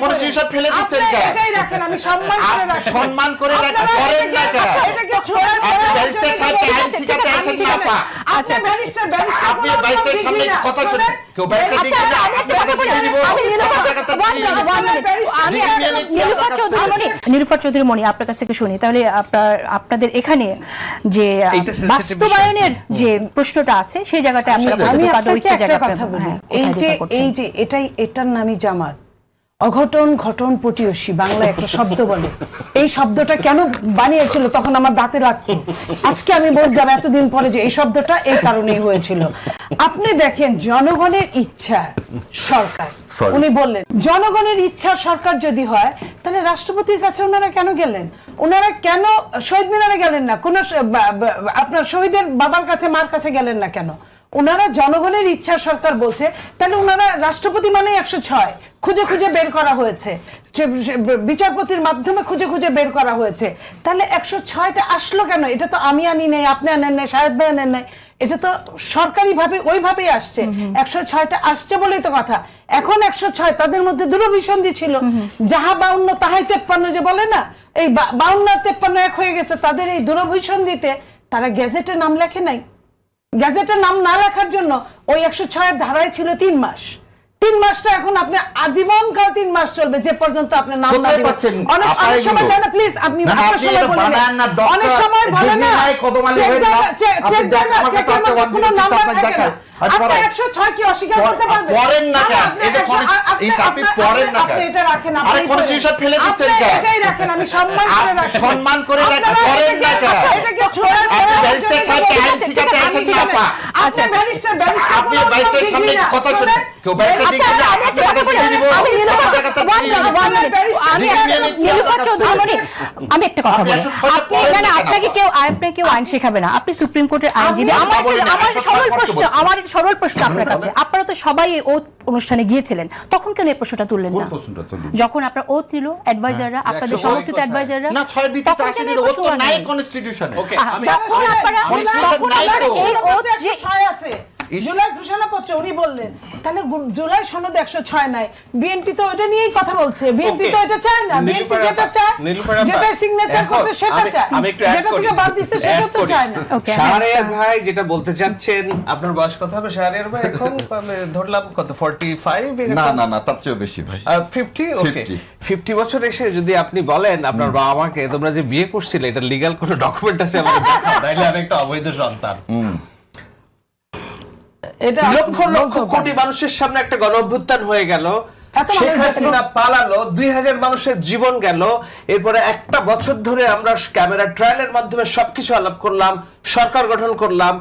কোন হিসাব ফেলে দিচ্ছেন কেন? এটাই রাখেন, আমি সম্মান করে করেন না কেন? এটাকে ছোড়ার ব্যারিস্টার সাহেবকে আইন শিখাতে আসেন না আপা। আচ্ছা ব্যারিস্টার আপনি ব্যারিস্টার সামনে কথা শুনেন, কেউ ব্যারিস্টার শিখাতে নীলুফার চৌধুরী মনি, আপনার কাছ থেকে শুনি তাহলে। আপনাদের এখানে যে বাস্তবায়নের যে প্রশ্নটা আছে সেই জায়গাটা আমি আপনাকে একটা কথা বলি, এই যে এটার নামই জামাত। অঘটন ঘটন পটিয়সী বাংলা একটা শব্দ বলে। এই শব্দটা কেন বানিয়েছিল তখন আমার দাঁতে লাগতো, আজকে আমি বুঝলাম এতদিন পরে যে এই শব্দটা এই কারণেই হয়েছিল। আপনি দেখেন জনগণের ইচ্ছা সরকার, উনি বললেন জনগণের ইচ্ছা সরকার যদি হয় তাহলে রাষ্ট্রপতির কাছে ওনারা কেন গেলেন? ওনারা কেন শহীদ মিনারে গেলেন না? কোন আপনার শহীদের বাবার কাছে মার কাছে গেলেন না কেন? ওনারা জনগণের ইচ্ছা সরকার বলছে, তাহলে ওনারা রাষ্ট্রপতি মানে 106 খুঁজে খুঁজে বের করা হয়েছে, বিচারপতির মাধ্যমে খুঁজে খুঁজে বের করা হয়েছে, তাহলে 106টা আসলো কেন? এটা তো আমি আনি নাই, আপনি আনেন নাই, শাহেদ ভাই আনেন নাই, এটা তো সরকারি ভাবে ওইভাবেই আসছে। 106টা আসছে বলেই তো কথা। এখন 106 তাদের মধ্যে দুরভিসন্ধি ছিল, যাহা 52 তাহাই 53 যে বলে না, এই 52 আর 53 এক হয়ে গেছে। তাদের এই দুরভিসন্ধিতে তারা গেজেটে নাম লেখে নাই। গ্যাজেটের নাম না লেখার জন্য ওই 106 ধারায় ছিল 3 মাস। 3 মাসটা এখন আপনি আজীবন কাল 3 মাস চলবে, যে পর্যন্ত আপনি নাম না দিবেন। অনেক সময় দেন না প্লিজ, আপনি আপনার সময় বলেন না, অনেক সময় বলেন না চেক দেন না, চেকের মধ্যে কোনো নাম্বার থাকে না। আপনি 106 কি অস্বীকার করতে পারবেন? পড়েন না কেন? এই যে আপনি পড়েন না কেন? আপনি এটা রাখেন, আরে কোন হিসাব ফেলে দিচ্ছেন কেন? এটাই রাখেন, আমি সম্মান করে রাখি। সম্মান করে করেন না কেন? এটাকে ছোড়ার ব্যারিস্টার সাহেবকে আইন শিখাতে আসেন না আপা। আচ্ছা ব্যারিস্টার আপনি ব্যারিস্টার সামনে কথা শুনেন, কেউ ব্যারিস্টার শিখাতে আমি একটা কথা বলি, আপনাকে কেউ আইন শেখাবে না, আপনি সুপ্রিম কোর্টের আইনজীবী। আমার সরল প্রশ্ন আপনার কাছে, আপনারা তো সবাই ওথ অনুষ্ঠানে গিয়েছিলেন, তখন কেন এই প্রশ্নটা তুললেন না? যখন আপনার ওথ নিল অ্যাডভাইজাররা, আপনাদের সমর্থিত অ্যাডভাইজাররা, না 6 বিতে তো আসলে ওথ তো নাই কনস্টিটিউশনে। এই ওথ যে 6 আছে জুলাই ঘোষণাপত্র, উনি বললেন তাহলে জুলাই সনদ 106 নাই। বিএনপি তো এটা নিয়েই কথা বলছে, বিএনপি তো এটা চায় না। বিএনপি যেটা চায়, যেটা সিগনেচার করছে সেটা চায়, যেটা থেকে বাদ দিচ্ছে সেটা তো চায় না। শাহরিয়ার ভাই যেটা বলতে চাচ্ছেন, আপনার বয়স কত হবে শাহরিয়ার ভাই? এখন ধরলাম কত 45? না তার চেয়ে বেশি ভাই, 50। ওকে, 50 বছর এসে যদি আপনি বলেন আপনার বাবা মাকে তোমরা যে বিয়ে করছিলে এটা লিগ্যাল কোনো ডকুমেন্ট আছে আমাকে দেখাও, তাইলে আমি একটা অবৈধ সন্তান। এটা লক্ষ লক্ষ কোটি মানুষের সামনে একটা গণঅভ্যুত্থান হয়ে গেল, শেখ হাসিনা পালালো, 2000 মানুষের জীবন গেল। এরপরে একটা বছর ধরে আমরা ক্যামেরা ট্রায়ালের মাধ্যমে সবকিছু আলাপ করলাম, সরকার গঠন করলাম,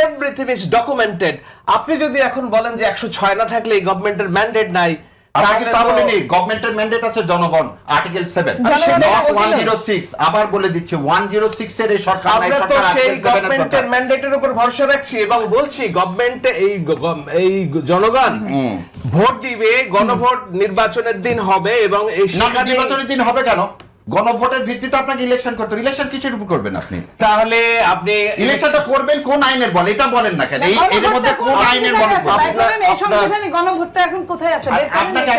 এভরিথিং ইজ ডকুমেন্টেড। আপনি যদি এখন বলেন যে 106 না থাকলে এই গভর্নমেন্টের ম্যান্ডেট নাই, আপনাকে তা বলিনি। গভর্নমেন্টের ম্যান্ডেট আছে জনগণ, আর্টিকেল 7 106। আবার বলে দিচ্ছি 106 এর এই সরকার নাই, সরকার সেই গভর্নমেন্টের ম্যান্ডেটের উপর ভরসা রাখছি এবং বলছি গভর্নমেন্ট এই জনগণ ভোট দিবে, গণভোট নির্বাচনের দিন হবে এবং এই নির্বাচনের দিন হবে কেন? গণভোটের ভিত্তিতে আপনাকে ইলেকশন করতে হবে। ইলেকশন কিসের উপর করবেন আপনি? তাহলে আপনি ইলেকশনটা করবেন কোন আইনের বলে, এটা বলেন না কেন? এর মধ্যে কোন আইনের বলে? এই সংবিধানে গণভোটটা এখন কোথায় আছে? আপনাকে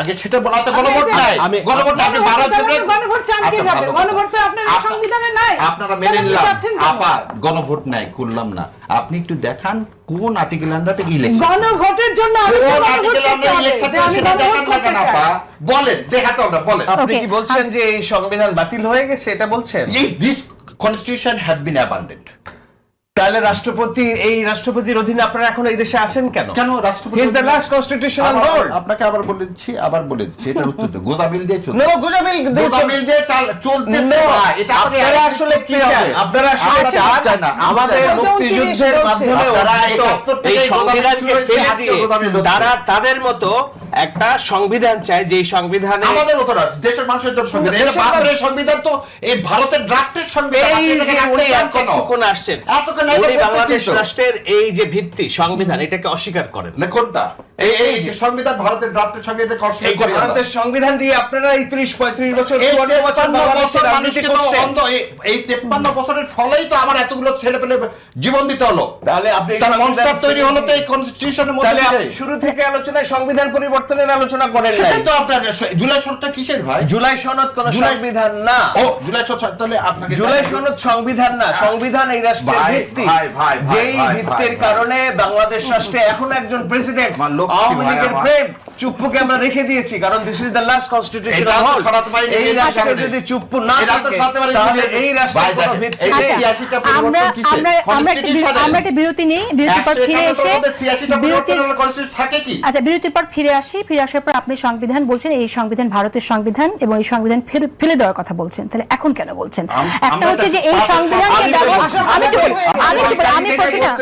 আগে সেটা বলাতে গণভোট নাই। গণভোট আপনি 12 ফেব্রুয়ারি গণভোট চান কিভাবে? গণভোট তো আপনার এই সংবিধানে নাই। আপনারা মেনে নিলাম আপা, গণভোট নাই, করলাম না। আপনি একটু দেখান কোন আর্টিকেল আন্ডারে ইলেকশন, গণভোটের জন্য কোন আর্টিকেল আন্ডারে ইলেকশন সেটা দেখান না কেন আপা? বলেন, দেখাতে আমরা বলেন। আপনি কি বলছেন যে এই সংবিধান বাতিল হয়ে গেছে এটা বলছেন? This constitution have been abandoned. তাহলে রাষ্ট্রপতির অধীনে আপনারা এখন এই দেশে আছেন কেন? কেন রাষ্ট্রপতি He is the last constitutional board. আপনাকে আবার বলে দিচ্ছি এটার উত্তর দেন। গোজামিল দিয়ে চলছে। নো গোজামিল দিয়ে চলতেছে ভাই। এটা আপনারা আসলে কি চান? আপনারা আসলে চান না আমাদের মুক্তিযুদ্ধের মাধ্যমে তারা 71 থেকে সংবিধানকে ফেলে দিয়ে তারা তাদের মতো একটা সংবিধান চায়, যে সংবিধানে আমাদের মতো না, দেশের মানুষের জন্য সংবিধান। এটা বাংলাদেশের সংবিধান তো এই ভারতের ড্রাফটের সংবিধান। কোন আসছেন বাংলাদেশ রাষ্ট্রের এই যে ভিত্তি সংবিধান, এটাকে অস্বীকার করেন না কোনটা? এই যে সংবিধান ভারতের ড্রাফটের সঙ্গে এটা কষ্ট এই করি ভারতের সংবিধান দিয়ে আপনারা এই 30-35 বছর 54 বছর বাংলাদেশের রাজনীতি করছেন। এই 53 বছরের ফলেই তো আমার এতগুলো ছেলে পেলে জীবন দিতে হলো। তাহলে আপনি তার মনস্টার তৈরি হলো তো এই কনস্টিটিউশনের মধ্যে তাহলে দিয়ে। আপনি শুরু থেকে আলোচনায় সংবিধান পরিবর্তনের আলোচনা করেন নাই। সেটাই তো আপনার জুলাই সনদটা কিসের ভাই? জুলাই সনদ কোন সংবিধান না। ও জুলাই সনদ তাহলে আপনাকে জুলাই সনদ সংবিধান না, সংবিধান এই রাষ্ট্রের ভাই, ভিত্তি। ভাই, ভাই, ভাই, যেই ভাই, ভিত্তির ভাই, কারণে বাংলাদেশ রাষ্ট্রে এখন একজন প্রেসিডেন্ট আমার লক্ষ্মী আওয়ামী ভাই লীগের আমার। প্রেম চুপ্পুকে আমরা রেখে দিয়েছি, কারণ this is the last constitutional এটা তো হল। সরাতে পারিনি, এই এটা রাষ্ট্রে কারণে। যদি চুপ্পু না এটা তো থাকে সরাতে পারিনি, তাহলে এটা- এই ভাই রাষ্ট্রের কোনো দেখেন, ভিত্তি এই যে নেই। 86টা আমরা পরিবর্তন কিসের? আমরা আমরা একটা Constitution-এ। আমরা একটা বিরতি নেই, বিরতির পর ফিরে এসে 86টা পরিবর্তন হলে constitution থাকে কি? আচ্ছা বিরতির পর ফিরে আসি, ফিরে আসার পর আপনি সংবিধান বলছেন, এই সংবিধান ভারতের সংবিধান এবং এই সংবিধান ফেলে দেওয়ার কথা বলছেন, তাহলে এখন কেন বলছেন? একটা হচ্ছে যে এই সংবিধানকে আমি প্রশ্নটা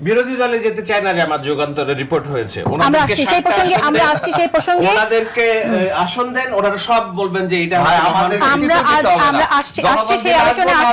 বিরোধী দলে যেতে চায় না, জামাত যুগান্তরের রিপোর্ট হয়েছে। আমরা আসছি সেই প্রসঙ্গে, আমরা আসছি সেই প্রসঙ্গে। ওনাদেরকে আসন দেন, ওনারা সব বলবেন যে এটা ভাই, আমাদের কিছু দিতে হবে না। আমরা আসছি জনগণ সেই দিলে আলোচনায় আসবো, আসছি।